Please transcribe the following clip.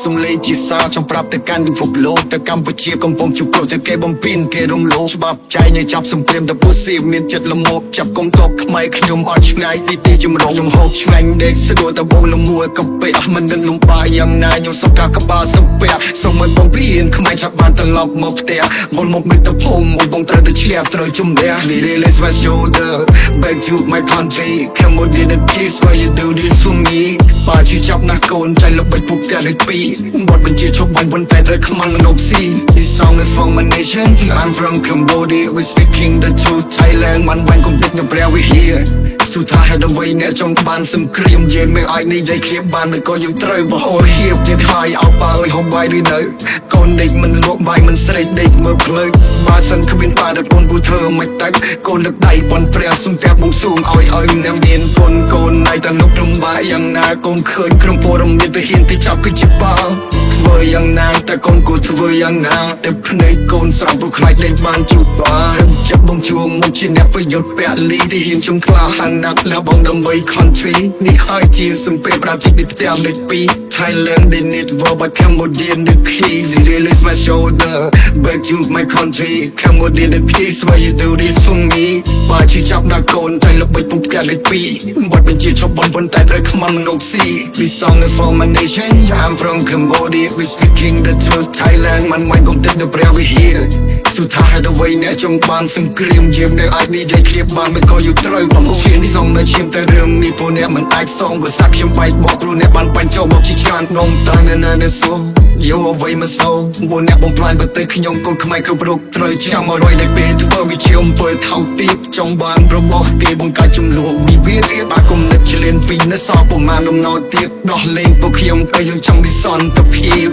សំលេងជាសារចង់ប្រាប់ទៅកាន់ពិភពលោកតែកម្ពុជាកំពុងជួបប្រទះគេបំពេញគេរំលោភច្បាប់ចែងឲ្យចាប់សង្គ្រាមតែពុះស៊ីមានចិត្តល្មមចាប់កុំតបខ្មែរខ្ញុំអត់ឆ្ងាយទីជំរងខ្ញុំហូបឆ្ងាញ់ដេកស្រួលតែបងលមួយកពេអស់មិនដឹងលំបាកយ៉ាងណាខ្ញុំសុំការក្បាលសុំពាក់សូមឲ្យបងពីនខ្មែរចាប់បានត្រឡប់មកផ្ទះបងមកមិត្តភូមិមកបងត្រូវទៅឈ្នះត្រូវជំនះ Let's my shoulder back to my country come on in the peace why you do this for me បើជឿចាប់ណាស់កូនใจល្បិចពុកតែលេខ2បទបញ្ជាឈប់បាញ់ប៉ុន្តែត្រូវខ្មាំងលោកស៊ី This song is for my nation I'm from Cambodia we speaking the truth Thailand មិនបាញ់កុំតិចនៅព្រះវិហារសុថាហេតុអ្វីអ្នកចង់បានសង្គ្រាមនិយាយមិនអាចនិយាយឃ្លៀបបានក៏យើងត្រូវបហោហៀបជាហើយអោបើឲ្យហូបបាយឬនៅកូនដេកមិនលក់បាយមិនស្រេកដេកមើលភ្លើបើសិនគ្មានបាតែកូនគួរធ្វើមិនតាច់កូនលើកដៃប៉ុនព្រះសុំតែបងសួងឲ្យអ្នកមានកូនណៃតែនុករំបាយ៉ាងណាកូនឃើញក្រុមពលរំមានទៅហ៊ានទៅចាប់គឺជាបាល់ធ្វើយ៉ាងណាតែកូនគួរធ្វើយ៉ាងណាតែភ្នែកកូនស្រង់ព្រោះខ្លាចលេងបានជួបបានចាប់បងជួងមកជាអ្នកប្រយុទ្ធពលីที่ហ៊ានជំក្លាហានណាស់លះបងដើម្បី country នេះហើយជាសំពេលប្រាប់ជីវិតផ្ទះលេខ2 Thailand they need war but Cambodia the peace release my shoulder back to my country Cambodia the peace why you do this for me បើជឿចាប់ដល់កូនតែល្បិចពុកផ្ទះលេខ2បទបញ្ជាឈប់បងប៉ុន្តែត្រូវខ្មាំងលោកស៊ី This song is for my nation I'm from Cambodia we speaking the truth Thailand មិនមិនកុំតិចនៅព្រះវិហារសុថាហេតុអ្វីអ្នកចង់បានសង្គ្រាមជានៅអាចនិយាយឃ្លៀបបានមិនក៏យូរត្រូវបងឈានសំនៅឈាមតែរឿងនេះពួកអ្នកមិនអាចសងភាសាខ្ញុំបែកបកព្រោះអ្នកបានបាញ់ចូលមកជាឆ្ងាននំតានៅសួរយកអ្វីមកសោពួកអ្នកបំផ្លាញប្រទេសខ្ញុំកូនខ្មែរគ្រប់រូបត្រូវចាំឲ្យរយនៃពេលធ្វើវិជាអំពើថោកទាបចង់បានរបស់គេបង្កើតចំនួនវិវាទបាគុំនិតឆ្លៀនពីនៅសល់ប្រមាណលំណោទៀតដោះលែងពួកខ្ញុំទៅយើងចង់មានសន្តិភាព